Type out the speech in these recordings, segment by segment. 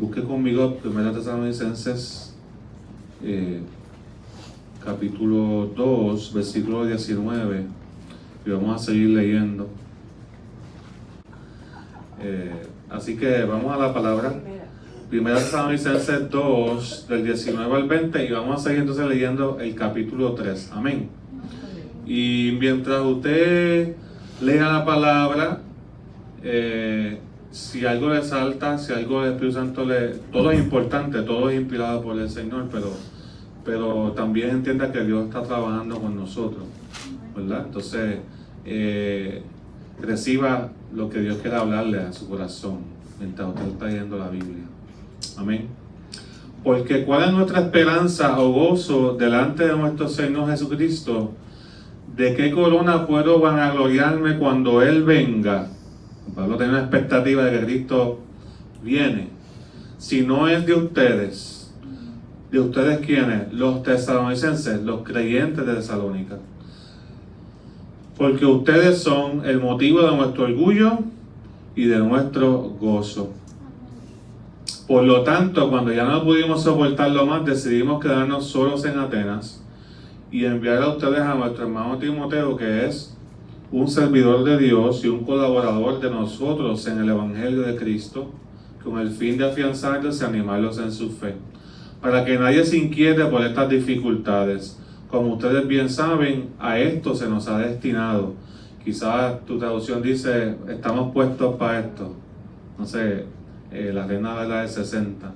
Busque conmigo 1 Tesalonicenses capítulo 2, versículo 19, y vamos a seguir leyendo. Así que vamos a la palabra. 1 Tesalonicenses 2, del 19 al 20, y vamos a seguir entonces leyendo el capítulo 3. Amén. Y mientras usted lea la palabra, si algo le salta, si algo el Espíritu Santo todo es importante, todo es inspirado por el Señor, pero también entienda que Dios está trabajando con nosotros, ¿verdad? Entonces, reciba lo que Dios quiere hablarle a su corazón mientras usted está leyendo la Biblia. Amén. Porque ¿cuál es nuestra esperanza o gozo delante de nuestro Señor Jesucristo? ¿De qué corona puedo vanagloriarme cuando Él venga? Pablo tiene una expectativa de que Cristo viene. Si no es de ustedes ¿quiénes? Los tesalonicenses, los creyentes de Tesalónica. Porque ustedes son el motivo de nuestro orgullo y de nuestro gozo. Por lo tanto, cuando ya no pudimos soportarlo más, decidimos quedarnos solos en Atenas y enviar a ustedes a nuestro hermano Timoteo, que es un servidor de Dios y un colaborador de nosotros en el Evangelio de Cristo, con el fin de afianzarlos y animarlos en su fe, para que nadie se inquiete por estas dificultades. Como ustedes bien saben, a esto se nos ha destinado. Quizás tu traducción dice, estamos puestos para esto. No sé, la Reina Valera de 60.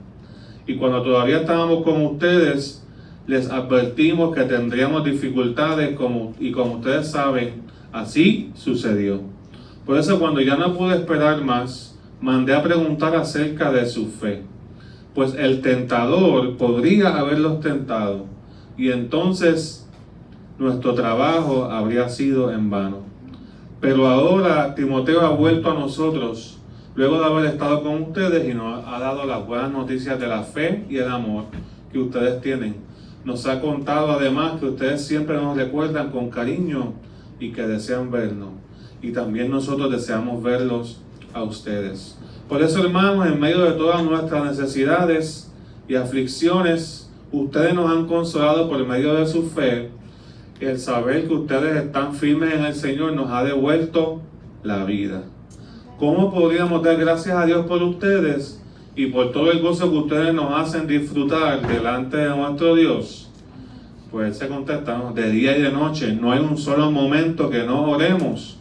Y cuando todavía estábamos con ustedes, les advertimos que tendríamos dificultades, y como ustedes saben, así sucedió. Por eso, cuando ya no pude esperar más, mandé a preguntar acerca de su fe, pues el tentador podría haberlos tentado, y entonces nuestro trabajo habría sido en vano. Pero ahora Timoteo ha vuelto a nosotros, luego de haber estado con ustedes, y nos ha dado las buenas noticias de la fe y el amor que ustedes tienen. Nos ha contado además que ustedes siempre nos recuerdan con cariño y que desean vernos, y también nosotros deseamos verlos a ustedes. Por eso, hermanos, en medio de todas nuestras necesidades y aflicciones, ustedes nos han consolado por medio de su fe. El saber que ustedes están firmes en el Señor nos ha devuelto la vida. ¿Cómo podríamos dar gracias a Dios por ustedes y por todo el gozo que ustedes nos hacen disfrutar delante de nuestro Dios? Pues se contesta, ¿no? De día y de noche, no hay un solo momento que no oremos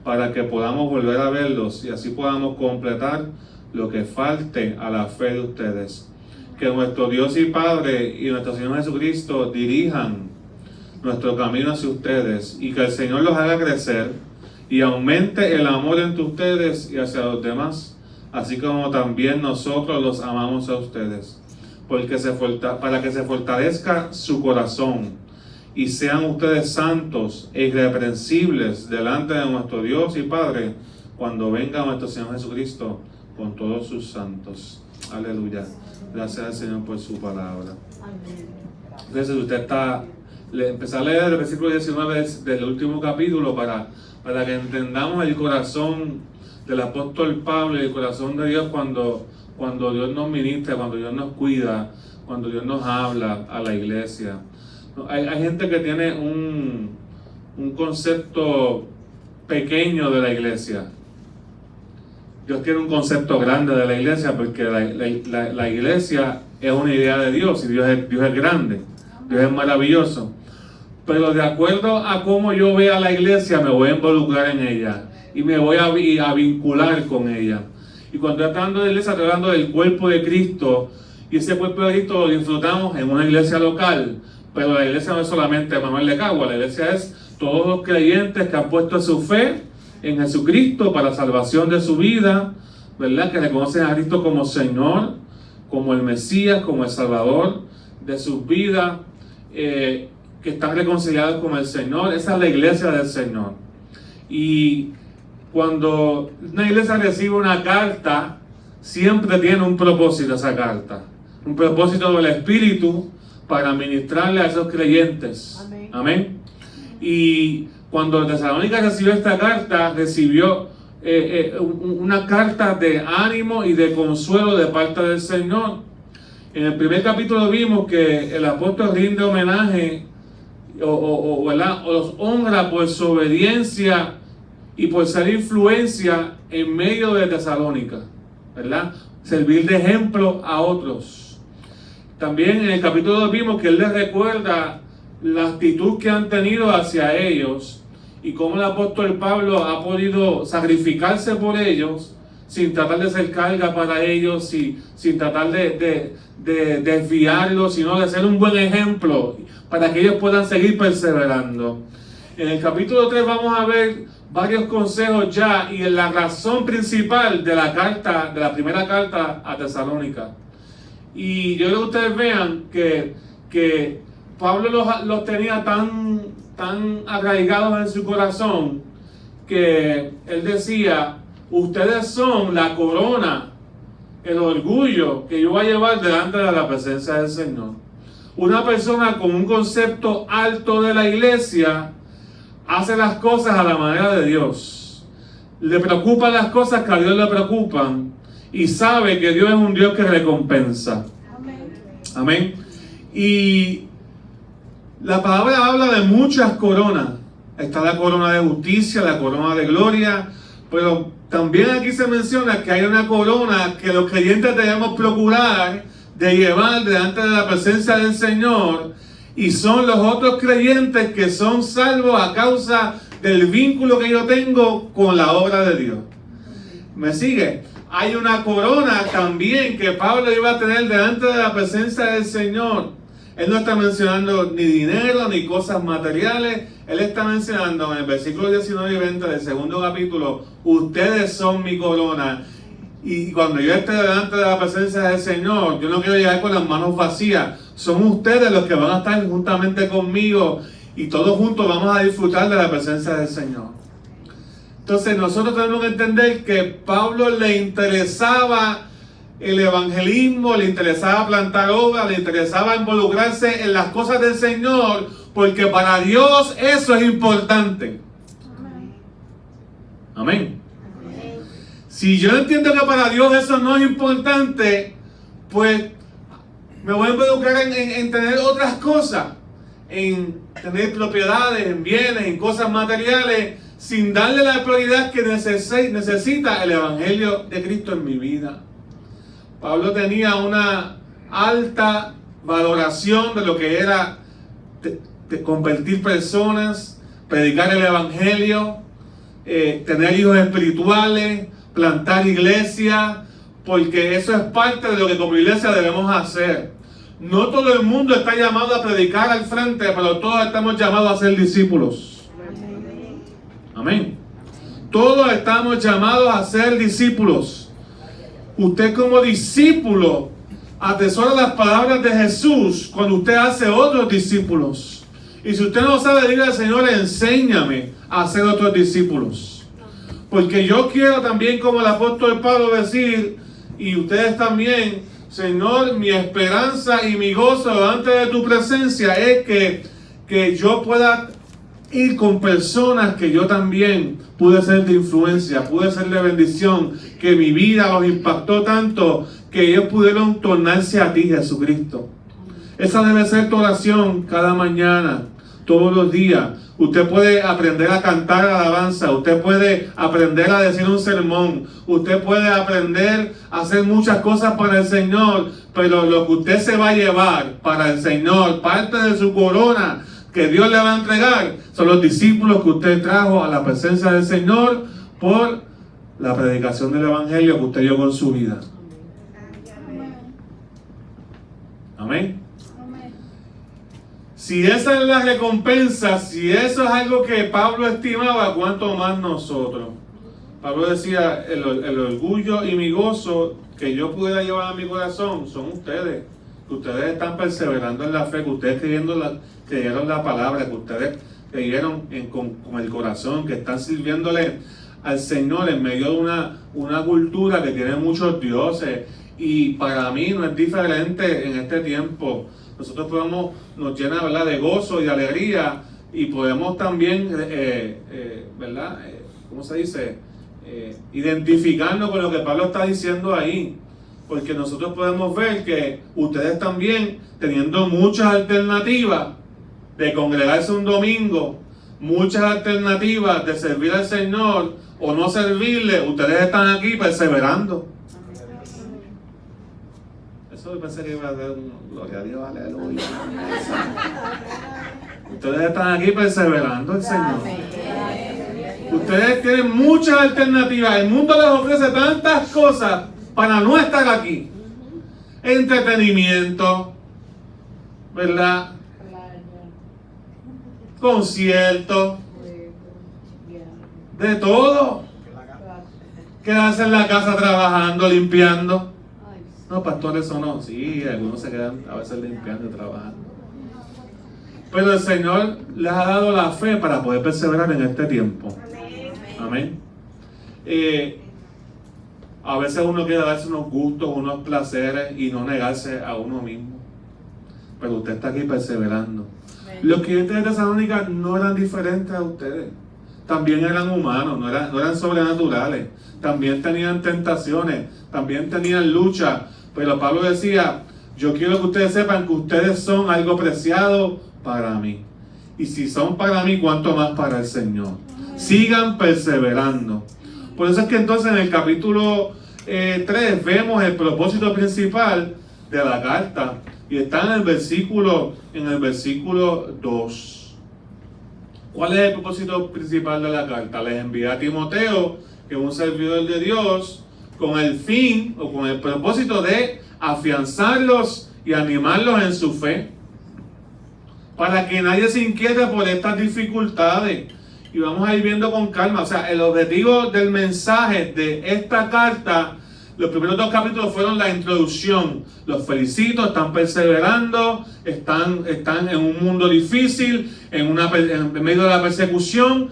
para que podamos volver a verlos y así podamos completar lo que falte a la fe de ustedes. Que nuestro Dios y Padre y nuestro Señor Jesucristo dirijan nuestro camino hacia ustedes, y que el Señor los haga crecer y aumente el amor entre ustedes y hacia los demás, así como también nosotros los amamos a ustedes, para que se fortalezca su corazón y sean ustedes santos e irreprensibles delante de nuestro Dios y Padre cuando venga nuestro Señor Jesucristo con todos sus santos. Aleluya. Gracias al Señor por su palabra. Entonces usted empezar a leer el versículo 19 del último capítulo para que entendamos el corazón del apóstol Pablo y el corazón de Dios cuando Dios nos ministra, cuando Dios nos cuida, cuando Dios nos habla a la iglesia. Hay gente que tiene un concepto pequeño de la iglesia. Dios tiene un concepto grande de la iglesia, porque la iglesia es una idea de Dios, y Dios es grande, Dios es maravilloso. Pero de acuerdo a cómo yo vea la iglesia, me voy a involucrar en ella y me voy a vincular con ella. Y cuando estoy hablando de iglesia, estoy hablando del cuerpo de Cristo, y ese cuerpo de Cristo lo disfrutamos en una iglesia local. Pero la iglesia no es solamente Manuel de Cagua, la iglesia es todos los creyentes que han puesto su fe en Jesucristo para la salvación de su vida, ¿verdad? Que reconocen a Cristo como Señor, como el Mesías, como el Salvador de sus vidas, que están reconciliados con el Señor. Esa es la iglesia del Señor. Y cuando una iglesia recibe una carta, siempre tiene un propósito esa carta, un propósito del Espíritu para ministrarle a esos creyentes. Amén. Y cuando Tesalónica recibió esta carta, recibió una carta de ánimo y de consuelo de parte del Señor. En el primer capítulo vimos que el apóstol rinde homenaje o los honra por su obediencia y por ser influencia en medio de Tesalónica, ¿verdad? Servir de ejemplo a otros. También en el capítulo 2 vimos que él les recuerda la actitud que han tenido hacia ellos y cómo el apóstol Pablo ha podido sacrificarse por ellos sin tratar de ser carga para ellos, sin tratar de desviarlos, sino de ser un buen ejemplo para que ellos puedan seguir perseverando. En el capítulo 3 vamos a ver varios consejos ya y la razón principal de la primera carta a Tesalónica. Y yo quiero que ustedes vean que Pablo los tenía tan arraigados en su corazón que él decía: ustedes son la corona, el orgullo que yo voy a llevar delante de la presencia del Señor. Una persona con un concepto alto de la iglesia hace las cosas a la manera de Dios. Le preocupan las cosas que a Dios le preocupan y sabe que Dios es un Dios que recompensa. Amén. Amén. Y la palabra habla de muchas coronas. Está la corona de justicia, la corona de gloria, pero también aquí se menciona que hay una corona que los creyentes debemos procurar de llevar delante de la presencia del Señor, y son los otros creyentes que son salvos a causa del vínculo que yo tengo con la obra de Dios. ¿Me sigue? Hay una corona también que Pablo iba a tener delante de la presencia del Señor. Él no está mencionando ni dinero ni cosas materiales. Él está mencionando en el versículo 19 y 20 del segundo capítulo: ustedes son mi corona. Y cuando yo esté delante de la presencia del Señor, yo no quiero llegar con las manos vacías. Son ustedes los que van a estar juntamente conmigo y todos juntos vamos a disfrutar de la presencia del Señor. Entonces nosotros tenemos que entender que Pablo le interesaba el evangelismo, le interesaba plantar obras, le interesaba involucrarse en las cosas del Señor, porque para Dios eso es importante. Amén. Si yo entiendo que para Dios eso no es importante, pues me voy a involucrar en tener otras cosas, en tener propiedades, en bienes, en cosas materiales, sin darle la prioridad que necesita el evangelio de Cristo en mi vida. Pablo tenía una alta valoración de lo que era de convertir personas, predicar el evangelio, tener hijos espirituales, plantar iglesia, porque eso es parte de lo que como iglesia debemos hacer. No todo el mundo está llamado a predicar al frente, pero todos estamos llamados a ser discípulos. Amén. Todos estamos llamados a ser discípulos. Usted como discípulo atesora las palabras de Jesús cuando usted hace otros discípulos. Y si usted no sabe, diga al Señor: enséñame a hacer otros discípulos. Porque yo quiero también, como el apóstol Pablo, decir, y ustedes también: Señor, mi esperanza y mi gozo delante de tu presencia es que yo pueda ir con personas que yo también pude ser de influencia, pude ser de bendición, que mi vida los impactó tanto que ellos pudieron tornarse a ti, Jesucristo. Esa debe ser tu oración cada mañana, todos los días. Usted puede aprender a cantar alabanza, usted puede aprender a decir un sermón, usted puede aprender a hacer muchas cosas para el Señor, pero lo que usted se va a llevar para el Señor, parte de su corona que Dios le va a entregar, son los discípulos que usted trajo a la presencia del Señor por la predicación del evangelio que usted dio con su vida. Amén. Si esa es la recompensa, si eso es algo que Pablo estimaba, ¿cuánto más nosotros? Pablo decía: el orgullo y mi gozo que yo pudiera llevar a mi corazón son ustedes, que ustedes están perseverando en la fe, que ustedes creyeron la palabra, que ustedes creyeron con el corazón, que están sirviéndole al Señor en medio de una cultura que tiene muchos dioses. Y para mí no es diferente en este tiempo. Nosotros nos llena, ¿verdad?, de gozo y de alegría, y podemos también, ¿verdad? ¿Cómo se dice? identificarnos con lo que Pablo está diciendo ahí, porque nosotros podemos ver que ustedes también, teniendo muchas alternativas de congregarse un domingo, muchas alternativas de servir al Señor o no servirle, ustedes están aquí perseverando. Eso yo pensé que iba a ser un gloria a Dios, aleluya. Ustedes están aquí perseverando al Señor. Ustedes tienen muchas alternativas. El mundo les ofrece tantas cosas para no estar aquí. Entretenimiento, ¿verdad? Conciertos, de todo. Quedarse en la casa trabajando, limpiando. No, pastores o no. Sí, algunos se quedan a veces limpiando y trabajando. Pero el Señor les ha dado la fe para poder perseverar en este tiempo. Amén. A veces uno quiere darse unos gustos, unos placeres y no negarse a uno mismo. Pero usted está aquí perseverando. Los creyentes de Tesalónica no eran diferentes a ustedes. También eran humanos, no eran sobrenaturales. También tenían tentaciones, también tenían lucha. Pero Pablo decía, yo quiero que ustedes sepan que ustedes son algo preciado para mí. Y si son para mí, ¿cuánto más para el Señor? Sigan perseverando. Por eso es que entonces en el capítulo 3 vemos el propósito principal de la carta. Y está en el versículo 2. ¿Cuál es el propósito principal de la carta? Les envía a Timoteo, que es un servidor de Dios, con el fin o con el propósito de afianzarlos y animarlos en su fe, para que nadie se inquiete por estas dificultades. Y vamos a ir viendo con calma. O sea, el objetivo del mensaje de esta carta, los primeros 2 capítulos fueron la introducción. Los felicito, están perseverando, están en un mundo difícil, en medio de la persecución.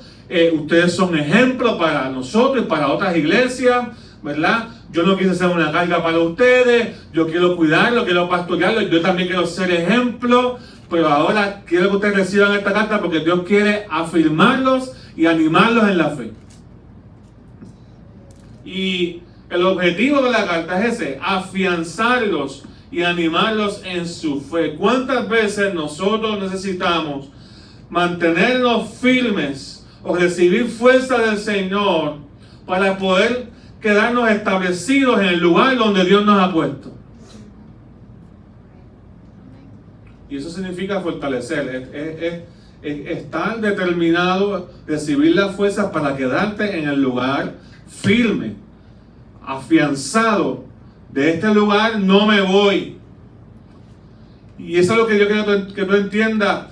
Ustedes son ejemplos para nosotros y para otras iglesias, ¿verdad? Yo no quise ser una carga para ustedes, yo quiero cuidarlo, quiero pastorearlo, yo también quiero ser ejemplo. Pero ahora quiero que ustedes reciban esta carta porque Dios quiere afirmarlos y animarlos en la fe. Y el objetivo de la carta es ese, afianzarlos y animarlos en su fe. ¿Cuántas veces nosotros necesitamos mantenernos firmes o recibir fuerza del Señor para poder quedarnos establecidos en el lugar donde Dios nos ha puesto? Y eso significa fortalecer, es estar determinado, recibir las fuerzas para quedarte en el lugar firme, afianzado. De este lugar no me voy. Y eso es lo que yo quiero que tú entiendas.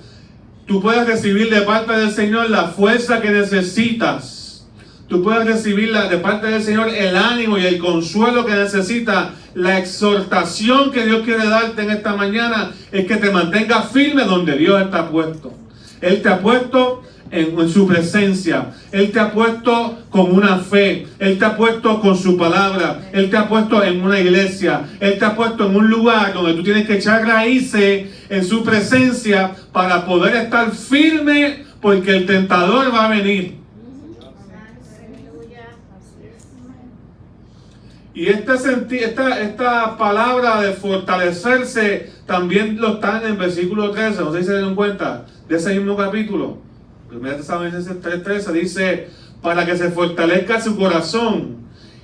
Tú puedes recibir de parte del Señor la fuerza que necesitas. Tú puedes recibir de parte del Señor el ánimo y el consuelo que necesitas. La exhortación que Dios quiere darte en esta mañana es que te mantengas firme donde Dios está puesto. Él te ha puesto en su presencia. Él te ha puesto con una fe. Él te ha puesto con su palabra. Él te ha puesto en una iglesia. Él te ha puesto en un lugar donde tú tienes que echar raíces en su presencia para poder estar firme, porque el tentador va a venir. Y esta palabra de fortalecerse también lo está en el versículo 13. No sé si se dieron cuenta de ese mismo capítulo. 1 Tesalonicenses 3:13 dice: para que se fortalezca su corazón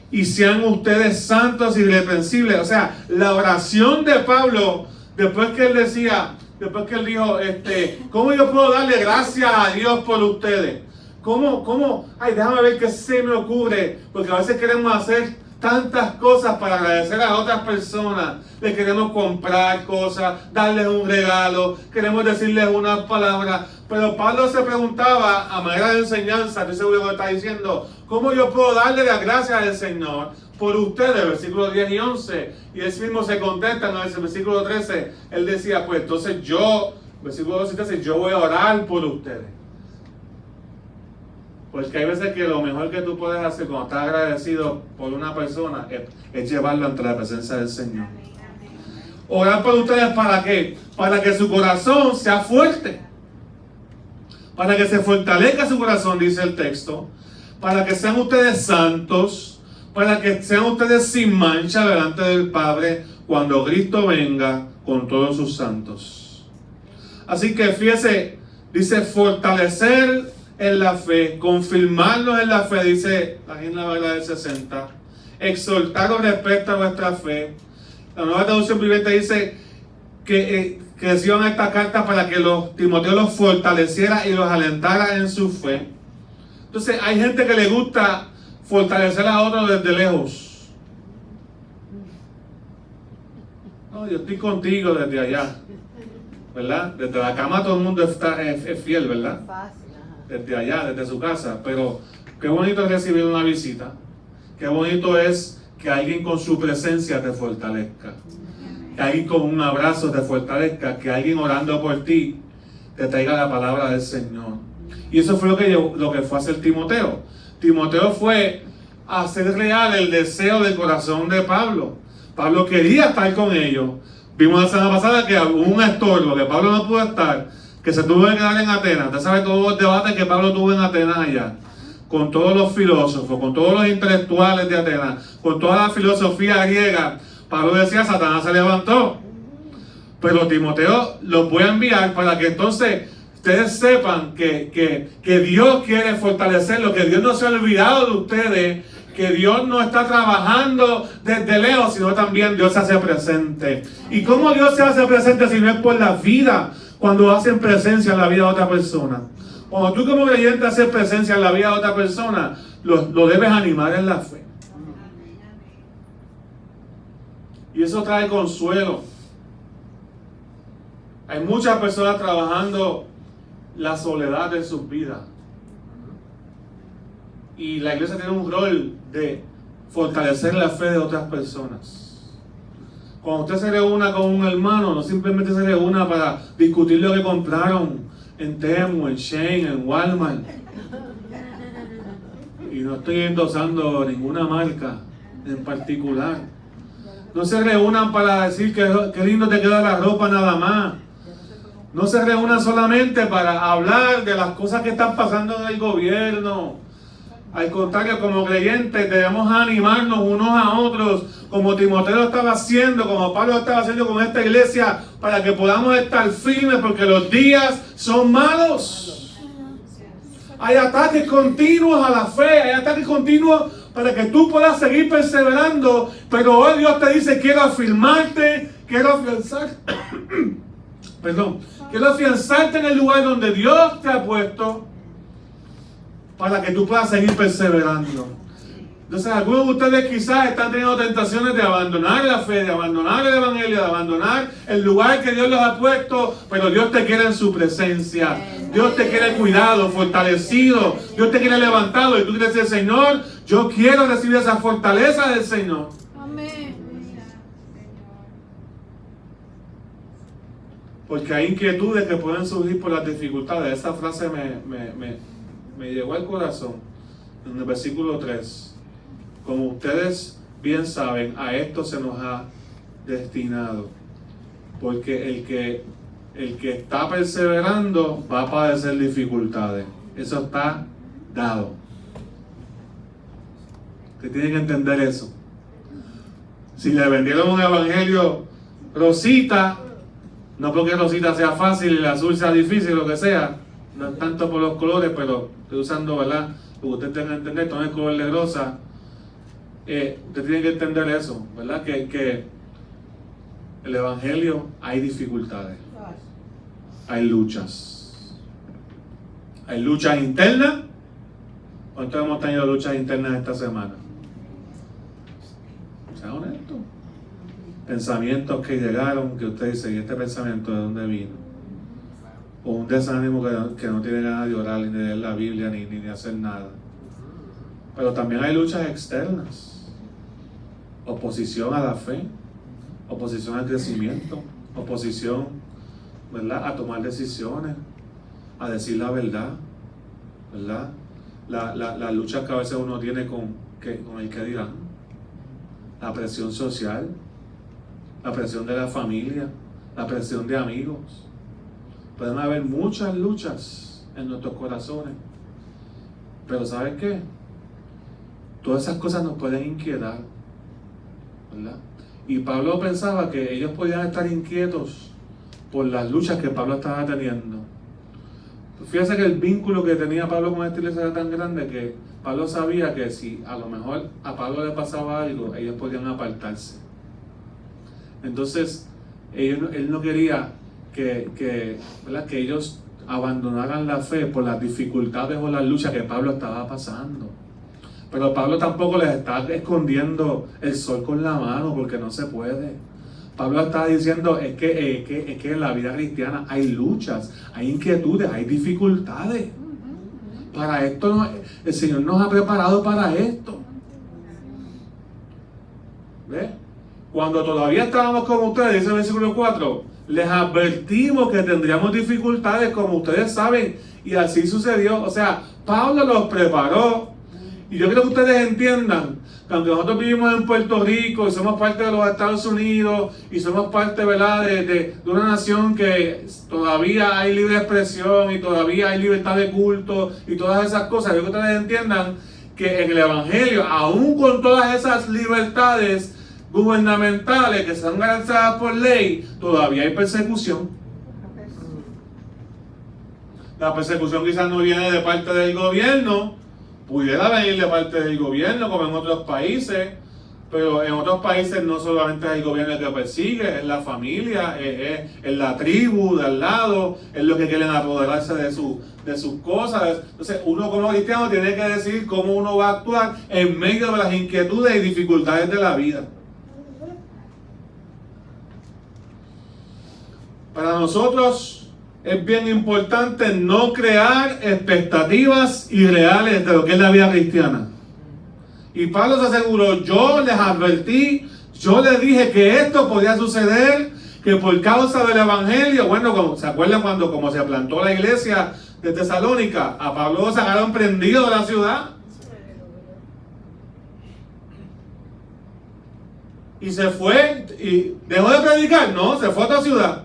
y sean ustedes santos y irreprensibles. O sea, la oración de Pablo, después que él dijo, ¿cómo yo puedo darle gracias a Dios por ustedes? ¿Cómo? Ay, déjame ver qué se me ocurre, porque a veces queremos hacer tantas cosas para agradecer a otras personas. Le queremos comprar cosas, darles un regalo, queremos decirles unas palabras. Pero Pablo se preguntaba, a manera de enseñanza, estoy seguro que lo está diciendo, ¿cómo yo puedo darle las gracias al Señor por ustedes? Versículos 10 y 11. Y él mismo se contesta en el versículo 13. Él decía, pues entonces versículo 12 y 13, yo voy a orar por ustedes. Porque hay veces que lo mejor que tú puedes hacer cuando estás agradecido por una persona es llevarlo ante la presencia del Señor. Orar por ustedes, ¿para qué? Para que su corazón sea fuerte. Para que se fortalezca su corazón, dice el texto. para que sean ustedes santos, para que sean ustedes sin mancha delante del Padre cuando Cristo venga con todos sus santos. Así que fíjese, dice fortalecer en la fe, confirmarnos en la fe, dice la Reina Valera del 60, exhortaros respecto a vuestra fe. La Nueva Traducción Viviente dice que reciban esta carta para que Timoteo los fortaleciera y los alentara en su fe. Entonces hay gente que le gusta fortalecer a otros desde lejos. No, yo estoy contigo desde allá, ¿verdad? Desde la cama todo el mundo es fiel, ¿verdad? Desde allá, desde su casa. Pero qué bonito es recibir una visita. Qué bonito es que alguien con su presencia te fortalezca. Que alguien con un abrazo te fortalezca. Que alguien orando por ti te traiga la palabra del Señor. Y eso fue lo que fue a hacer Timoteo. Timoteo fue a hacer real el deseo del corazón de Pablo. Pablo quería estar con ellos. Vimos la semana pasada que hubo un estorbo, que Pablo no pudo estar, que se tuvo que quedar en Atenas. Usted sabe todos los debates que Pablo tuvo en Atenas allá, con todos los filósofos, con todos los intelectuales de Atenas, con toda la filosofía griega. Pablo decía, Satanás se levantó. Pero Timoteo los voy a enviar para que entonces ustedes sepan que Dios quiere fortalecerlo, que Dios no se ha olvidado de ustedes, que Dios no está trabajando desde lejos, sino también Dios se hace presente. ¿Y cómo Dios se hace presente si no es por la vida? Cuando hacen presencia en la vida de otra persona. Cuando tú como creyente haces presencia en la vida de otra persona, lo debes animar en la fe. Y eso trae consuelo. Hay muchas personas trabajando la soledad de sus vidas. Y la iglesia tiene un rol de fortalecer la fe de otras personas. Cuando usted se reúna con un hermano, no simplemente se reúna para discutir lo que compraron en Temu, en Shein, en Walmart. Y no estoy endosando ninguna marca en particular. No se reúnan para decir que lindo te queda la ropa nada más. No se reúnan solamente para hablar de las cosas que están pasando en el gobierno. Al contrario, como creyentes debemos animarnos unos a otros, como Timoteo estaba haciendo, como Pablo estaba haciendo con esta iglesia, para que podamos estar firmes, porque los días son malos. Hay ataques continuos a la fe, hay ataques continuos para que tú puedas seguir perseverando, pero hoy Dios te dice, quiero afirmarte, quiero afianzar, quiero afianzarte en el lugar donde Dios te ha puesto, para que tú puedas seguir perseverando. Entonces algunos de ustedes quizás están teniendo tentaciones de abandonar la fe, de abandonar el evangelio, de abandonar el lugar que Dios los ha puesto, pero Dios te quiere en su presencia. Dios te quiere cuidado, fortalecido. Dios te quiere levantado. Y tú quieres decir, Señor, yo quiero recibir esa fortaleza del Señor. Amén. Porque hay inquietudes que pueden surgir por las dificultades. Esa frase me llegó al corazón en el versículo 3. Como ustedes bien saben, a esto se nos ha destinado. Porque el que está perseverando va a padecer dificultades. Eso está dado. Usted tiene que entender eso. Si le vendieron un evangelio Rosita, no porque Rosita sea fácil y el azul sea difícil, lo que sea, no es tanto por los colores, pero estoy usando, ¿verdad? Porque usted tiene que entender, todo el color de rosa. Usted tiene que entender eso, ¿verdad? Que el evangelio hay dificultades, hay luchas. Hay luchas internas. ¿Cuántos hemos tenido luchas internas esta semana? Sea honesto. Pensamientos que llegaron, que usted dice, ¿y este pensamiento de dónde vino? O un desánimo que no tiene ganas de orar, ni de leer la Biblia, ni de hacer nada. Pero también hay luchas externas. Oposición a la fe, oposición al crecimiento, oposición, ¿verdad?, a tomar decisiones, a decir la verdad, ¿verdad? La lucha que a veces uno tiene con el que dirán, la presión social, la presión de la familia, la presión de amigos. Pueden haber muchas luchas en nuestros corazones, pero ¿sabes qué? todas esas cosas nos pueden inquietar, ¿verdad? Y Pablo pensaba que ellos podían estar inquietos por las luchas que Pablo estaba teniendo. Fíjese que el vínculo que tenía Pablo con esta iglesia era tan grande que Pablo sabía que si a lo mejor a Pablo le pasaba algo, ellos podían apartarse. Entonces, él no quería ¿verdad?, que ellos abandonaran la fe por las dificultades o las luchas que Pablo estaba pasando. Pero Pablo tampoco les está escondiendo el sol con la mano, porque no se puede. Pablo está diciendo es que en la vida cristiana hay luchas, hay inquietudes, hay dificultades. Para esto el Señor nos ha preparado para esto. ¿Ve? Cuando todavía estábamos con ustedes, dice el versículo 4, les advertimos que tendríamos dificultades, como ustedes saben, y así sucedió. O sea, Pablo los preparó. Y yo quiero que ustedes entiendan que aunque nosotros vivimos en Puerto Rico y somos parte de los Estados Unidos y somos parte, ¿verdad?, de una nación que todavía hay libre expresión y todavía hay libertad de culto y todas esas cosas, yo quiero que ustedes entiendan que en el Evangelio, aún con todas esas libertades gubernamentales que son garantizadas por ley, todavía hay persecución. La persecución quizás no viene de parte del gobierno, pudiera venir de parte del gobierno como en otros países, pero en otros países no solamente es el gobierno el que persigue, es la familia, es la tribu de al lado, es lo que quieren apoderarse de sus cosas. Entonces uno como cristiano tiene que decidir cómo uno va a actuar en medio de las inquietudes y dificultades de la vida. Para nosotros es bien importante no crear expectativas irreales de lo que es la vida cristiana. Y Pablo se aseguró, yo les advertí, yo les dije que esto podía suceder, que por causa del Evangelio, bueno, ¿se acuerdan cuando como se plantó la iglesia de Tesalónica? A Pablo lo sacaron prendido de la ciudad. Y se fue, y dejó de predicar, no, se fue a otra ciudad.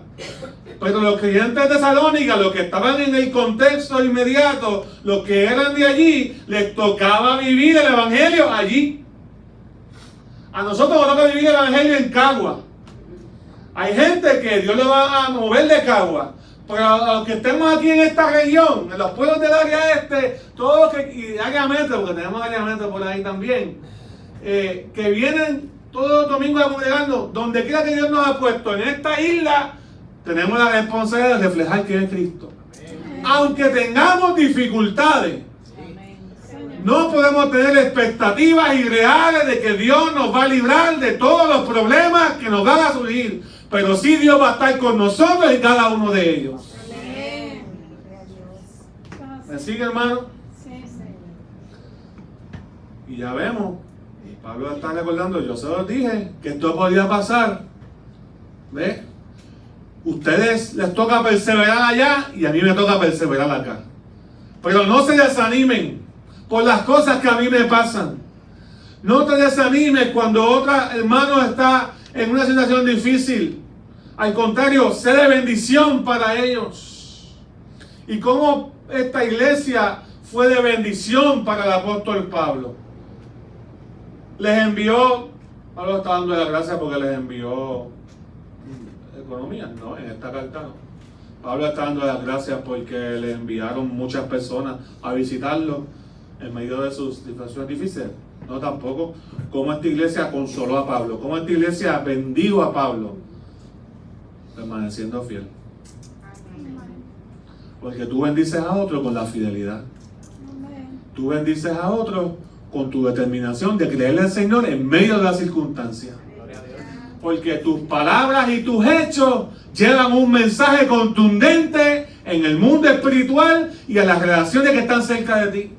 Pero los creyentes de Tesalónica, los que estaban en el contexto inmediato, los que eran de allí, les tocaba vivir el Evangelio allí. A nosotros nos toca vivir el Evangelio en Cagua. Hay gente que Dios le va a mover de Cagua. Pero a los que estemos aquí en esta región, en los pueblos del área este, todos los que, y área metro, porque tenemos área metro por ahí también, que vienen todos los domingos a congregarnos, donde quiera que Dios nos ha puesto, en esta isla, tenemos la responsabilidad de reflejar quién es Cristo. Amén. Aunque tengamos dificultades, amén, no podemos tener expectativas irreales de que Dios nos va a librar de todos los problemas que nos van a surgir. Pero sí Dios va a estar con nosotros y cada uno de ellos. Amén. ¿Me sigue, hermano? Sí. Y ya vemos, Pablo está recordando, yo se los dije, que esto podía pasar. ¿Ves? Ustedes les toca perseverar allá y a mí me toca perseverar acá. Pero no se desanimen por las cosas que a mí me pasan. No te desanimes cuando otro hermano está en una situación difícil. Al contrario, sé de bendición para ellos. Y como esta iglesia fue de bendición para el apóstol Pablo. Les envió, Pablo está dando las gracias porque les envió economía, no, en esta carta no. Pablo está dando las gracias porque le enviaron muchas personas a visitarlo en medio de sus situaciones difíciles. No, tampoco. Cómo esta iglesia consoló a Pablo, cómo esta iglesia bendijo a Pablo, permaneciendo fiel. Porque tú bendices a otro con la fidelidad. Tú bendices a otro con tu determinación de creerle al Señor en medio de las circunstancias. Porque tus palabras y tus hechos llevan un mensaje contundente en el mundo espiritual y a las relaciones que están cerca de ti.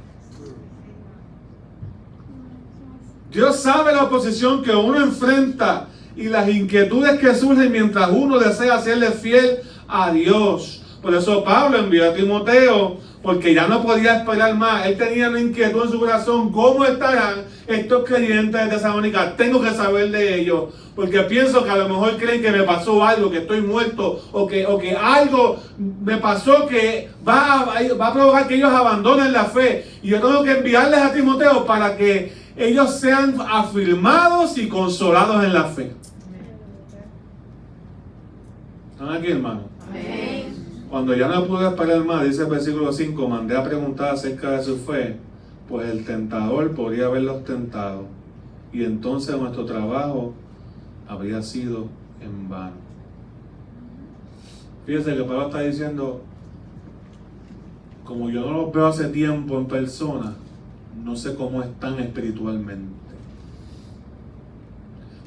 Dios sabe la oposición que uno enfrenta y las inquietudes que surgen mientras uno desea serle fiel a Dios. Por eso Pablo envió a Timoteo, porque ya no podía esperar más. Él tenía una inquietud en su corazón. ¿Cómo estarán estos creyentes de Tesalónica? Tengo que saber de ellos, porque pienso que a lo mejor creen que me pasó algo, que estoy muerto, o que algo me pasó que va a provocar que ellos abandonen la fe. Y yo tengo que enviarles a Timoteo para que ellos sean afirmados y consolados en la fe. ¿Están aquí, hermano? Amén. Cuando ya no pude esperar más, dice el versículo 5, mandé a preguntar acerca de su fe, pues el tentador podría haberlos tentado, y entonces nuestro trabajo habría sido en vano. Fíjense que Pablo está diciendo, como yo no los veo hace tiempo en persona, no sé cómo están espiritualmente.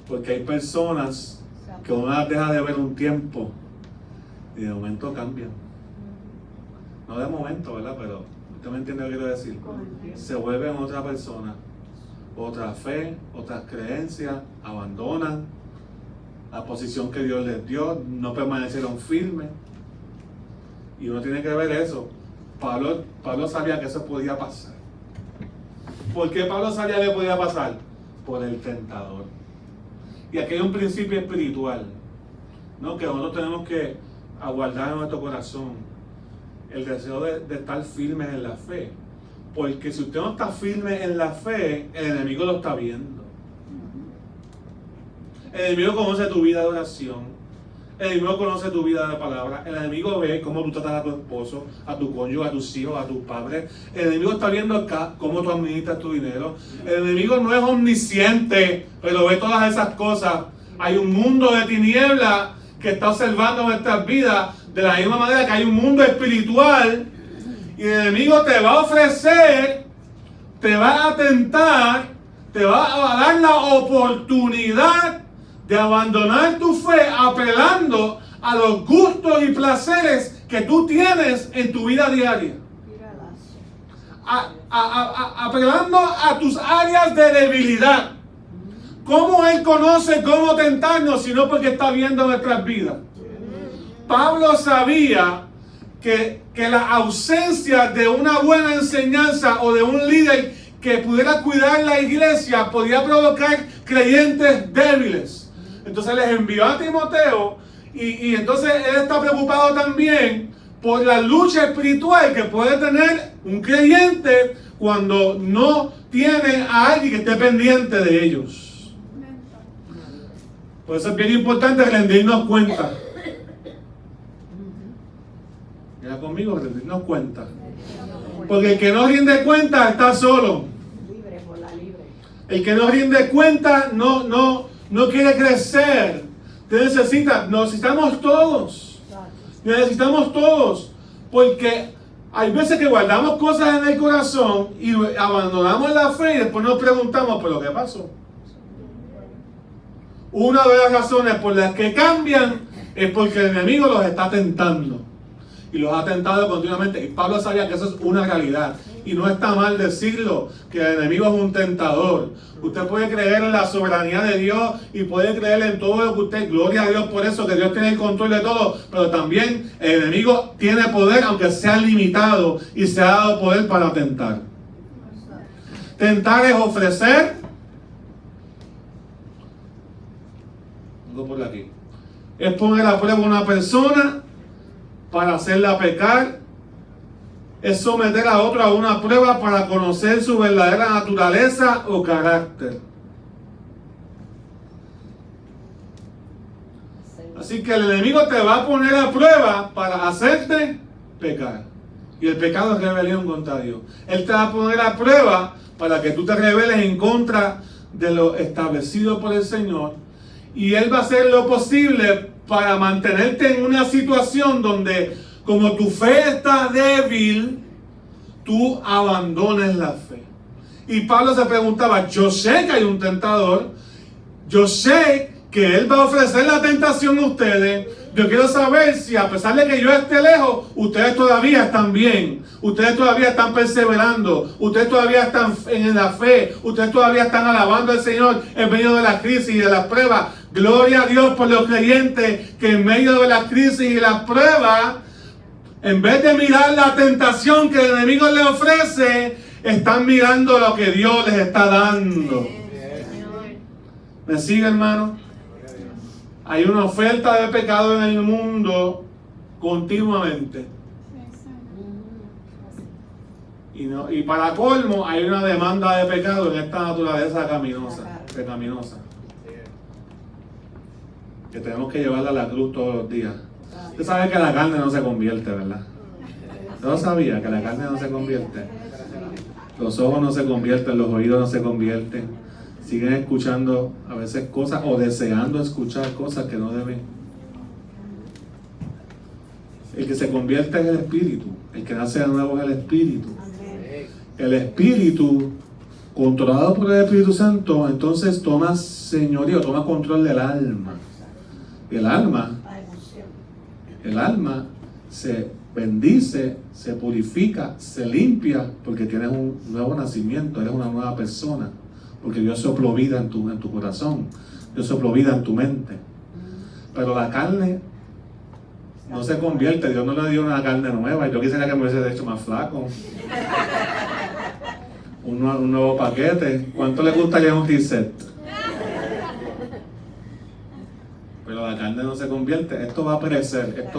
Porque hay personas que uno las deja de ver un tiempo y de momento cambian. No de momento, ¿verdad? Pero usted me entiende lo que quiero decir. Se vuelven otra persona, otra fe, otras creencias, abandonan la posición que Dios les dio, no permanecieron firmes. Y uno tiene que ver eso. Pablo sabía que eso podía pasar. ¿Por qué Pablo sabía que podía pasar? Por el tentador. Y aquí hay un principio espiritual, ¿no? Que nosotros tenemos que aguardar en nuestro corazón. El deseo de estar firmes en la fe. Porque si usted no está firme en la fe, el enemigo lo está viendo. El enemigo conoce tu vida de oración. El enemigo conoce tu vida de palabra. El enemigo ve cómo tú tratas a tu esposo, a tu cónyuge, a tus hijos, a tus padres. El enemigo está viendo acá cómo tú administras tu dinero. El enemigo no es omnisciente, pero ve todas esas cosas. Hay un mundo de tinieblas que está observando nuestras vidas, de la misma manera que hay un mundo espiritual. Y el enemigo te va a ofrecer, te va a tentar, te va a dar la oportunidad de abandonar tu fe apelando a los gustos y placeres que tú tienes en tu vida diaria. Apelando a tus áreas de debilidad. ¿Cómo Él conoce cómo tentarnos? Sino porque está viendo nuestras vidas. Pablo sabía que la ausencia de una buena enseñanza o de un líder que pudiera cuidar la iglesia podía provocar creyentes débiles. Entonces les envió a Timoteo y entonces él está preocupado también por la lucha espiritual que puede tener un creyente cuando no tiene a alguien que esté pendiente de ellos. Por eso es bien importante rendirnos cuenta. Mira conmigo, rendirnos cuenta. Porque el que no rinde cuenta está solo. El que no rinde cuenta no quiere crecer. Necesitamos todos. Necesitamos todos. Porque hay veces que guardamos cosas en el corazón y abandonamos la fe y después nos preguntamos, ¿pero qué pasó? Una de las razones por las que cambian es porque el enemigo los está tentando. Y los ha tentado continuamente. Y Pablo sabía que eso es una realidad. Y no está mal decirlo, que el enemigo es un tentador. Usted puede creer en la soberanía de Dios y puede creer en todo lo que usted, gloria a Dios por eso, que Dios tiene el control de todo. Pero también el enemigo tiene poder, aunque sea limitado, y se ha dado poder para tentar. Tentar es ofrecer. Vengo por aquí. Es poner a prueba a una persona para hacerla pecar. Es someter a otro a una prueba para conocer su verdadera naturaleza o carácter. Así que el enemigo te va a poner a prueba para hacerte pecar. Y el pecado es rebelión contra Dios. Él te va a poner a prueba para que tú te rebeles en contra de lo establecido por el Señor. Y Él va a hacer lo posible para mantenerte en una situación donde, como tu fe está débil, tú abandones la fe. Y Pablo se preguntaba, yo sé que hay un tentador, yo sé que él va a ofrecer la tentación a ustedes. Yo quiero saber si a pesar de que yo esté lejos, ustedes todavía están bien, ustedes todavía están perseverando, ustedes todavía están en la fe, ustedes todavía están alabando al Señor en medio de la crisis y de las pruebas. Gloria a Dios por los creyentes que en medio de la crisis y las pruebas, en vez de mirar la tentación que el enemigo les ofrece, están mirando lo que Dios les está dando. ¿Me sigue, hermano? Hay una oferta de pecado en el mundo continuamente. Y para colmo, hay una demanda de pecado en esta naturaleza pecaminosa. Que tenemos que llevarla a la cruz todos los días. Usted sabe que la carne no se convierte, ¿verdad? ¿Usted no sabía que la carne no se convierte? Los ojos no se convierten, los oídos no se convierten. Siguen escuchando a veces cosas o deseando escuchar cosas que no deben. El que se convierte es el Espíritu. El que nace de nuevo es el Espíritu. El Espíritu, controlado por el Espíritu Santo, entonces toma señorío, toma control del alma. El alma se bendice, se purifica, se limpia, porque tienes un nuevo nacimiento, eres una nueva persona, porque Dios sopló vida en tu corazón, Dios sopló vida en tu mente. Pero la carne no se convierte, Dios no le dio una carne nueva. Yo quisiera que me hubiese hecho más flaco. Un nuevo paquete. ¿Cuánto le gustaría un reset? Pero la carne no se convierte. Esto va a perecer.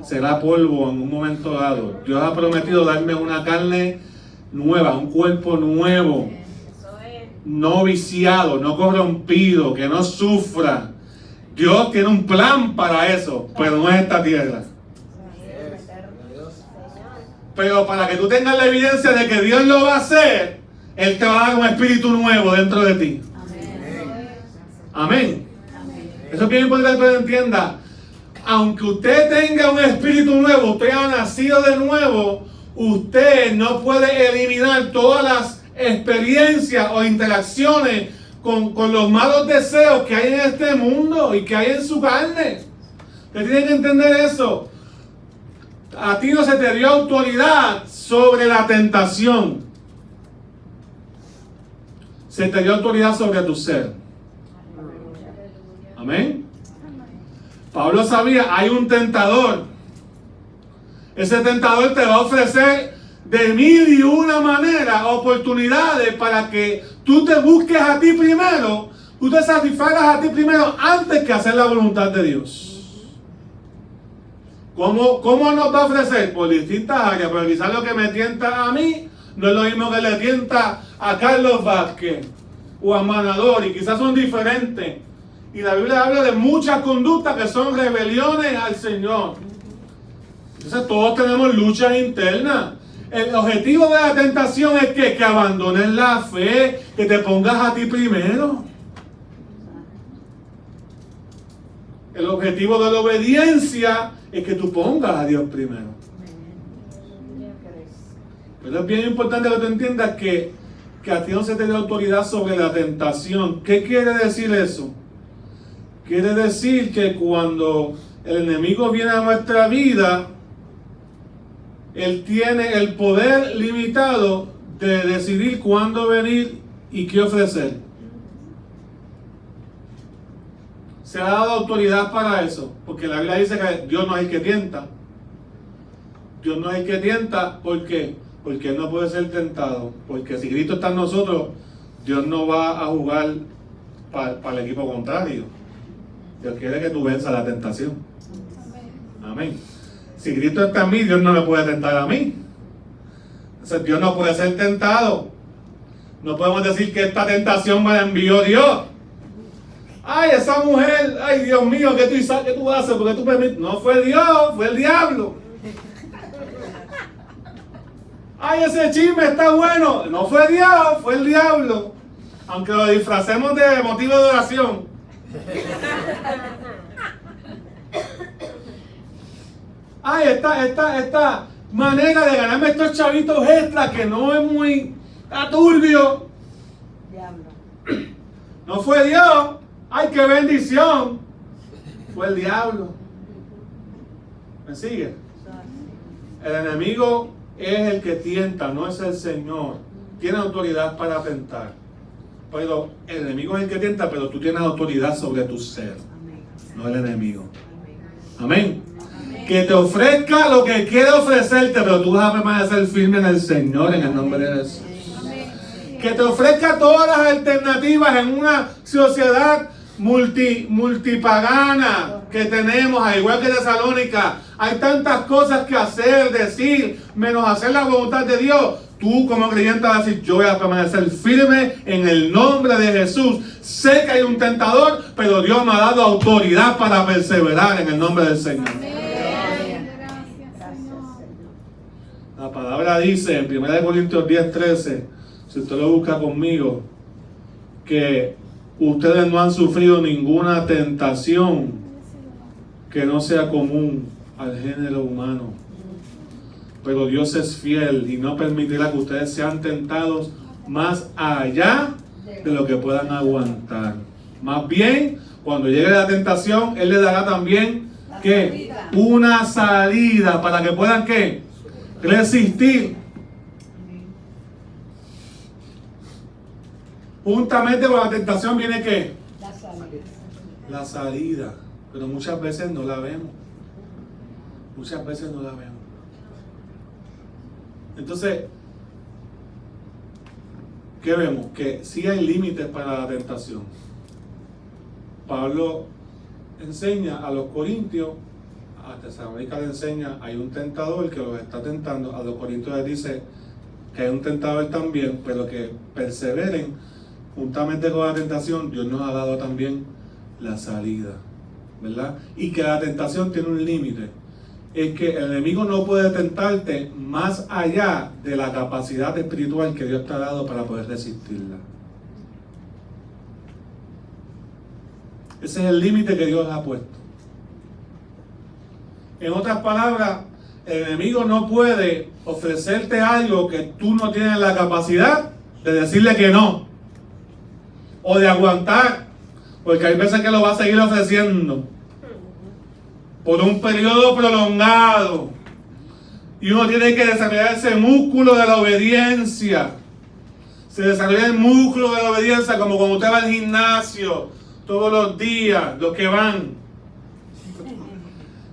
Será polvo en un momento dado. Dios ha prometido darme una carne nueva, un cuerpo nuevo. No viciado, no corrompido, que no sufra. Dios tiene un plan para eso, pero no es esta tierra. Pero para que tú tengas la evidencia de que Dios lo va a hacer, Él te va a dar un espíritu nuevo dentro de ti. Amén. Eso es bien importante que usted entienda. Aunque usted tenga un espíritu nuevo, usted ha nacido de nuevo, usted no puede eliminar todas las experiencias o interacciones con los malos deseos que hay en este mundo y que hay en su carne. Usted tiene que entender eso. A ti no se te dio autoridad sobre la tentación. Se te dio autoridad sobre tu ser. Amén. Pablo sabía, hay un tentador. Ese tentador te va a ofrecer de mil y una manera oportunidades para que tú te busques a ti primero, tú te satisfagas a ti primero antes que hacer la voluntad de Dios. ¿Cómo nos va a ofrecer? Por distintas áreas, pero quizás lo que me tienta a mí no es lo mismo que le tienta a Carlos Vázquez o a Manador, y quizás son diferentes. Y la Biblia habla de muchas conductas que son rebeliones al Señor. Entonces todos tenemos luchas internas. El objetivo de la tentación es que abandones la fe, que te pongas a ti primero. El objetivo de la obediencia es que tú pongas a Dios primero. Pero es bien importante que tú entiendas que a ti no se te da autoridad sobre la tentación. ¿Qué quiere decir eso? Quiere decir que cuando el enemigo viene a nuestra vida, él tiene el poder limitado de decidir cuándo venir y qué ofrecer. Se ha dado autoridad para eso, porque la Biblia dice que Dios no es el que tienta. Dios no es el que tienta, ¿por qué? Porque Él no puede ser tentado. Porque si Cristo está en nosotros, Dios no va a jugar para el equipo contrario. Dios quiere que tú venzas la tentación. Amén. Si Cristo está en mí, Dios no me puede tentar a mí. Entonces Dios no puede ser tentado. No podemos decir que esta tentación me la envió Dios. Ay, esa mujer, ay Dios mío, ¿qué tú haces? Porque tú permites. No fue Dios, fue el diablo. Ay, ese chisme está bueno. No fue Dios, fue el diablo. Aunque lo disfracemos de motivo de oración. Ay, esta manera de ganarme estos chavitos extras que no es muy turbio. Diablo. No fue Dios. Ay, qué bendición. Fue el diablo. ¿Me sigue? El enemigo es el que tienta, no es el Señor. Tiene autoridad para tentar. Pero el enemigo es el que tienta, pero tú tienes autoridad sobre tu ser, no el enemigo. Amén. Que te ofrezca lo que quiere ofrecerte, pero tú vas a permanecer firme en el Señor, en el nombre de Jesús. Que te ofrezca todas las alternativas en una sociedad multipagana, que tenemos, al igual que Tesalónica, hay tantas cosas que hacer, decir, menos hacer la voluntad de Dios. Tú como creyente vas a decir, yo voy a permanecer firme en el nombre de Jesús. Sé que hay un tentador, pero Dios me ha dado autoridad para perseverar en el nombre del Señor. Amén. Gracias, Señor. La palabra dice en 1 Corintios 10:13, si usted lo busca conmigo, que ustedes no han sufrido ninguna tentación que no sea común al género humano. Pero Dios es fiel y no permitirá que ustedes sean tentados más allá de lo que puedan aguantar. Más bien, cuando llegue la tentación, Él les dará también ¿qué? Una salida para que puedan ¿qué? Resistir. Juntamente con la tentación viene ¿qué? La salida. Pero muchas veces no la vemos. Muchas veces no la vemos. Entonces, ¿qué vemos? Que sí hay límites para la tentación. Pablo enseña a los corintios, a Tesalónica le enseña, hay un tentador que los está tentando. A los corintios les dice que hay un tentador también, pero que perseveren. Juntamente con la tentación, Dios nos ha dado también la salida, ¿verdad? Y que la tentación tiene un límite. Es que el enemigo no puede tentarte más allá de la capacidad espiritual que Dios te ha dado para poder resistirla. Ese es el límite que Dios ha puesto. En otras palabras, el enemigo no puede ofrecerte algo que tú no tienes la capacidad de decirle que no, o de aguantar, porque hay veces que lo va a seguir ofreciendo por un periodo prolongado. Y uno tiene que desarrollar ese músculo de la obediencia. Se desarrolla el músculo de la obediencia como cuando usted va al gimnasio todos los días, los que van.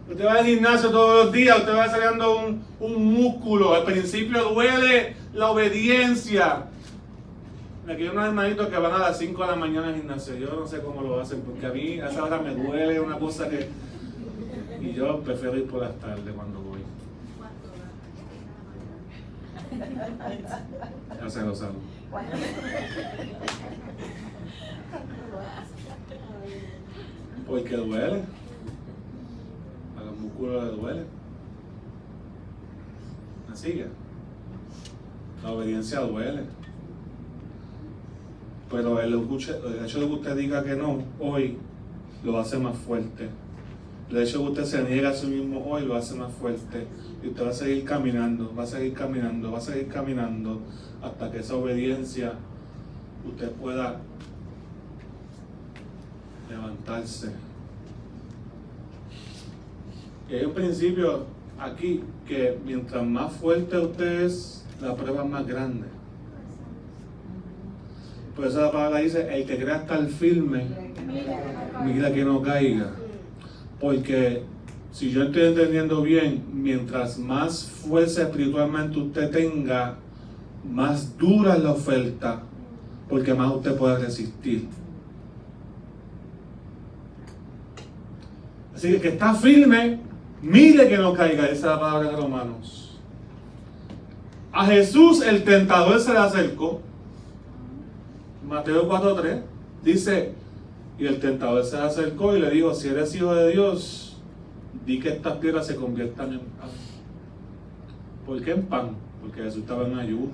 Usted va al gimnasio todos los días, usted va desarrollando un músculo. Al principio duele la obediencia. Aquí hay unos hermanitos que van a las 5 de la mañana al gimnasio. Yo no sé cómo lo hacen, porque a mí a esa hora me duele una cosa que... Y yo prefiero ir por las tardes cuando voy. Ya se lo saben. Porque duele. A los músculos les duele. ¿Me sigue? La obediencia duele. Pero el hecho de que usted diga que no hoy lo hace más fuerte. El hecho de que usted se niega a sí mismo hoy lo hace más fuerte. Y usted va a seguir caminando, va a seguir caminando, va a seguir caminando hasta que esa obediencia usted pueda levantarse. Y hay un principio aquí que mientras más fuerte usted es, la prueba es más grande. Por eso la palabra dice, el que crea estar firme, mira que no caiga. Porque si yo estoy entendiendo bien, mientras más fuerza espiritualmente usted tenga, más dura es la oferta, porque más usted puede resistir. Así que está firme, mire que no caiga, esa es la palabra de Romanos. A Jesús el tentador se le acercó. Mateo 4:3 dice, y el tentador se le acercó y le dijo, si eres hijo de Dios, di que estas piedras se conviertan en pan. ¿Por qué en pan? Porque Jesús estaba en ayuno.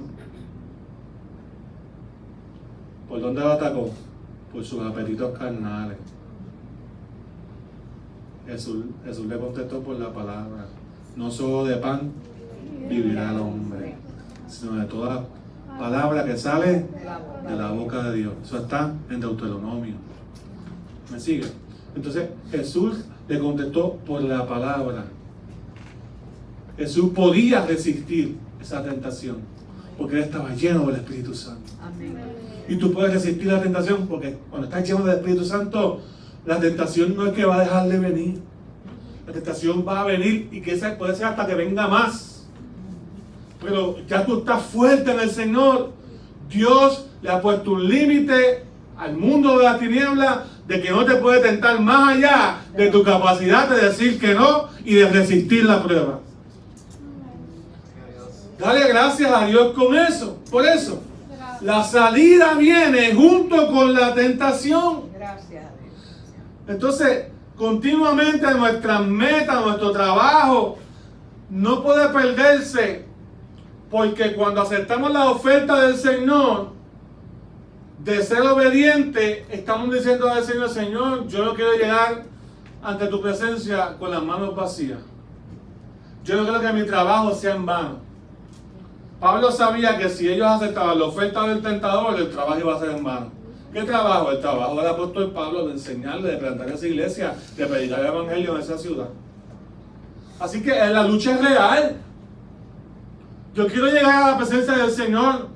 ¿Por dónde lo atacó? Por sus apetitos carnales. Jesús le contestó por la palabra. No solo de pan vivirá el hombre, sino de toda palabra que sale de la boca de Dios. Eso está en Deuteronomio. ¿Me sigue? Entonces Jesús le contestó por la palabra. Jesús podía resistir esa tentación porque él estaba lleno del Espíritu Santo. Amén. Y tú puedes resistir la tentación porque cuando estás lleno del Espíritu Santo, la tentación no es que va a dejar de venir. La tentación va a venir y que esa puede ser hasta que venga más. Pero ya tú estás fuerte en el Señor. Dios le ha puesto un límite al mundo de la tiniebla de que no te puede tentar más allá de tu capacidad de decir que no y de resistir la prueba. Dale gracias a Dios con eso. Por eso, la salida viene junto con la tentación. Gracias a Dios. Entonces, continuamente nuestras metas, nuestro trabajo, no puede perderse, porque cuando aceptamos la oferta del Señor, de ser obediente, estamos diciendo al Señor: Señor, yo no quiero llegar ante tu presencia con las manos vacías. Yo no quiero que mi trabajo sea en vano. Pablo sabía que si ellos aceptaban la oferta del tentador, el trabajo iba a ser en vano. ¿Qué trabajo? El trabajo del apóstol Pablo de enseñarle, de plantar esa iglesia, de predicar el evangelio en esa ciudad. Así que la lucha es real. Yo quiero llegar a la presencia del Señor,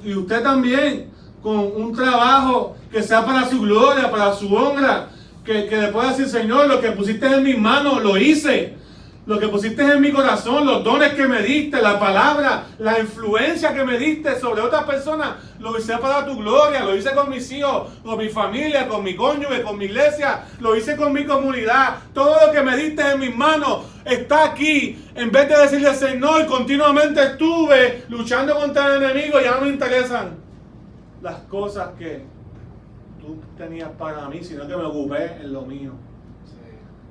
y usted también, con un trabajo que sea para su gloria, para su honra, que le pueda decir: Señor, lo que pusiste en mis manos, lo hice. Lo que pusiste en mi corazón, los dones que me diste, la palabra, la influencia que me diste sobre otras personas, lo hice para tu gloria, lo hice con mis hijos, con mi familia, con mi cónyuge, con mi iglesia, lo hice con mi comunidad. Todo lo que me diste en mis manos está aquí. En vez de decirle: Señor, continuamente estuve luchando contra el enemigo, ya no me interesan las cosas que tú tenías para mí, sino que me ocupé en lo mío.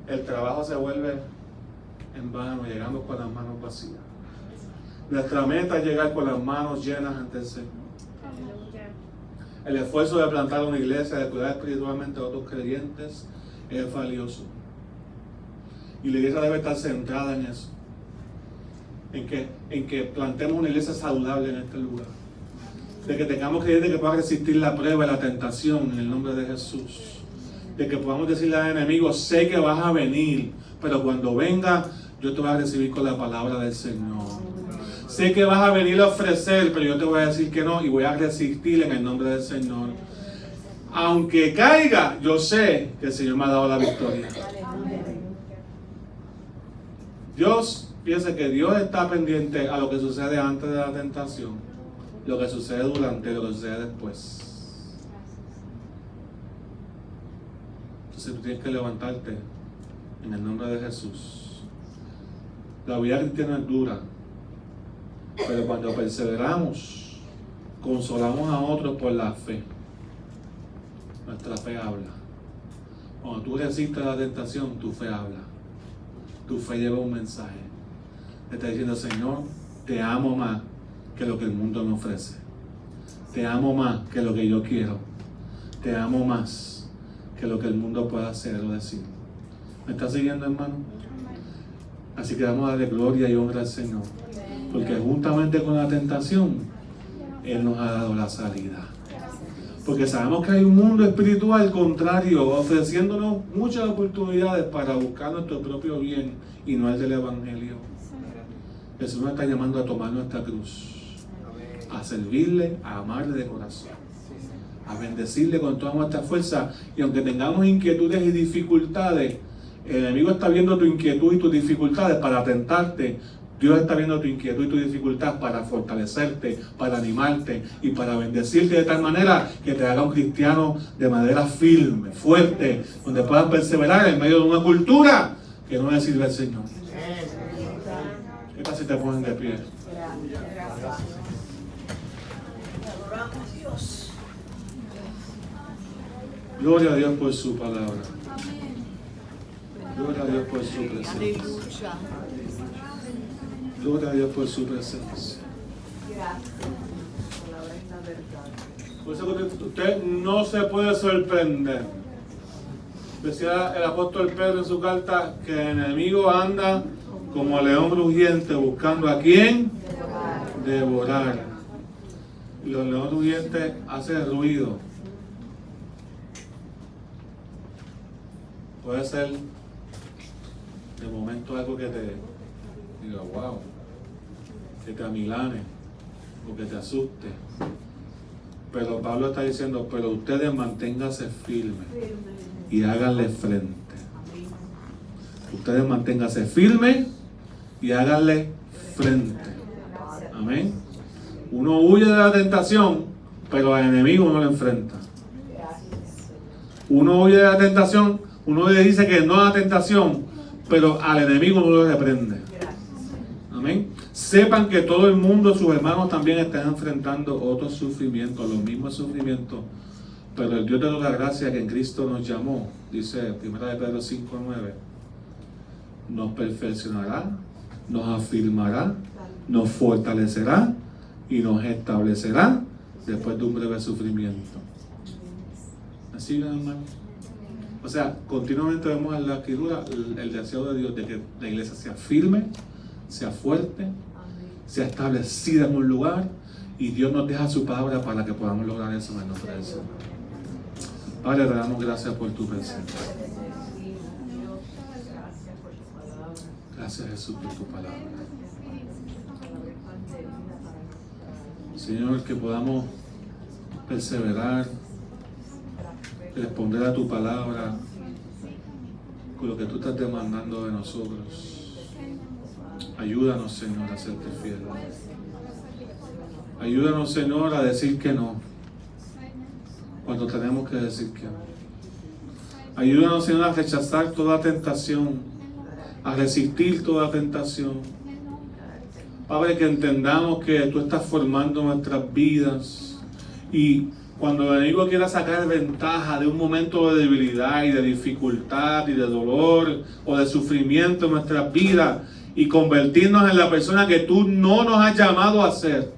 El trabajo se vuelve en vano, llegamos con las manos vacías. Nuestra meta es llegar con las manos llenas ante el Señor. El esfuerzo de plantar una iglesia, de cuidar espiritualmente a otros creyentes, es valioso. Y la iglesia debe estar centrada en eso. En que plantemos una iglesia saludable en este lugar. De que tengamos creyentes que puedan resistir la prueba y la tentación en el nombre de Jesús. De que podamos decirle al enemigo: sé que vas a venir, pero cuando venga, yo te voy a recibir con la palabra del Señor. Sé que vas a venir a ofrecer, pero yo te voy a decir que no, y voy a resistir en el nombre del Señor. Aunque caiga, yo sé que el Señor me ha dado la victoria. Dios, piensa que Dios está pendiente a lo que sucede antes de la tentación, lo que sucede durante, lo que sucede después. Entonces tú tienes que levantarte en el nombre de Jesús. La vida cristiana es dura, pero cuando perseveramos, consolamos a otros por la fe. Nuestra fe habla. Cuando tú resistes la tentación, tu fe habla. Tu fe lleva un mensaje. Te está diciendo: Señor, te amo más que lo que el mundo me ofrece. Te amo más que lo que yo quiero. Te amo más que lo que el mundo pueda hacer o decir. ¿Me estás siguiendo, hermano? Así que vamos a darle gloria y honra al Señor. Porque juntamente con la tentación, Él nos ha dado la salida. Porque sabemos que hay un mundo espiritual contrario, ofreciéndonos muchas oportunidades para buscar nuestro propio bien y no el del Evangelio. Jesús nos está llamando a tomar nuestra cruz, a servirle, a amarle de corazón, a bendecirle con toda nuestra fuerza. Y aunque tengamos inquietudes y dificultades, el enemigo está viendo tu inquietud y tus dificultades para tentarte. Dios está viendo tu inquietud y tu dificultad para fortalecerte, para animarte y para bendecirte de tal manera que te haga un cristiano de manera firme, fuerte, donde puedas perseverar en medio de una cultura que no le sirve al Señor. ¿Qué tal si te ponen de pie? Gloria a Dios por su palabra. Gloria a Dios por su presencia. Gloria a Dios por su presencia. Por eso que usted no se puede sorprender. Decía el apóstol Pedro en su carta que el enemigo anda como león rugiente buscando a quién devorar. Y los leones rugientes hacen ruido. Puede ser de momento algo que te diga wow, que te amilane o que te asuste. Pero Pablo está diciendo: pero ustedes manténganse firmes y háganle frente. Ustedes manténganse firmes y háganle frente. Amén. Uno huye de la tentación, pero al enemigo no lo enfrenta. Uno huye de la tentación, uno le dice que no a la tentación, pero al enemigo no lo reprende. Amén. Sepan que todo el mundo, sus hermanos también están enfrentando otros sufrimientos, los mismos sufrimientos, pero el Dios de toda gracia que en Cristo nos llamó, dice 1 Pedro 5:9, nos perfeccionará, nos afirmará, nos fortalecerá y nos establecerá después de un breve sufrimiento. ¿Así, hermano? O sea, continuamente vemos en la Escritura el deseo de Dios de que la iglesia sea firme, sea fuerte, sea establecida en un lugar, y Dios nos deja su palabra para que podamos lograr eso en el nombre del Señor. Padre, te damos gracias por tu presencia. Gracias, Jesús, por tu palabra. Señor, que podamos perseverar, responder a tu palabra con lo que tú estás demandando de nosotros. Ayúdanos, Señor, a serte fiel. Ayúdanos, Señor, a decir que no cuando tenemos que decir que no. Ayúdanos, Señor, a rechazar toda tentación, a resistir toda tentación. Padre, que entendamos que tú estás formando nuestras vidas, y cuando el enemigo quiera sacar ventaja de un momento de debilidad y de dificultad y de dolor o de sufrimiento en nuestras vidas y convertirnos en la persona que tú no nos has llamado a ser,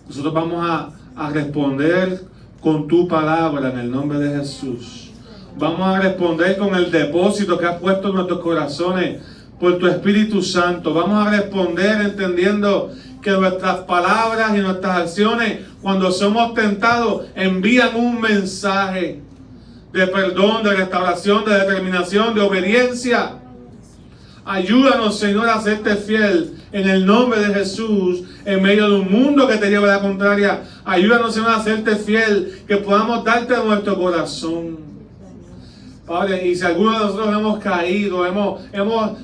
nosotros vamos a responder con tu palabra en el nombre de Jesús. Vamos a responder con el depósito que has puesto en nuestros corazones por tu Espíritu Santo. Vamos a responder entendiendo que nuestras palabras y nuestras acciones, cuando somos tentados, envían un mensaje de perdón, de restauración, de determinación, de obediencia. Ayúdanos, Señor, a serte fiel en el nombre de Jesús, en medio de un mundo que te lleva a la contraria. Ayúdanos, Señor, a serte fiel, que podamos darte nuestro corazón. Padre, y si alguno de nosotros hemos caído,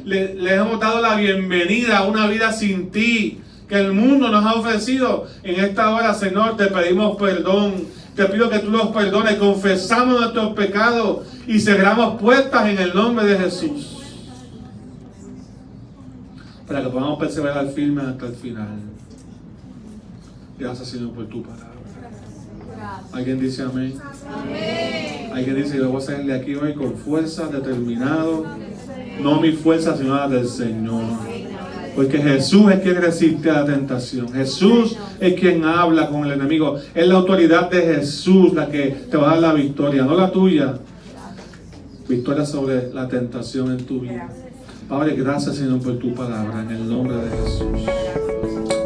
le hemos dado la bienvenida a una vida sin ti, que el mundo nos ha ofrecido, en esta hora, Señor, te pedimos perdón. Te pido que tú nos perdones, confesamos nuestros pecados y cerramos puertas en el nombre de Jesús, para que podamos perseverar firme hasta el final. Gracias, Señor, por tu palabra. ¿Alguien dice amén? Amén. Alguien dice: yo voy a salir de aquí hoy con fuerza, determinado. No mi fuerza, sino la del Señor. Porque Jesús es quien resiste a la tentación. Jesús es quien habla con el enemigo. Es la autoridad de Jesús la que te va a dar la victoria, no la tuya. Victoria sobre la tentación en tu vida. Padre, gracias, Señor, por tu palabra, en el nombre de Jesús.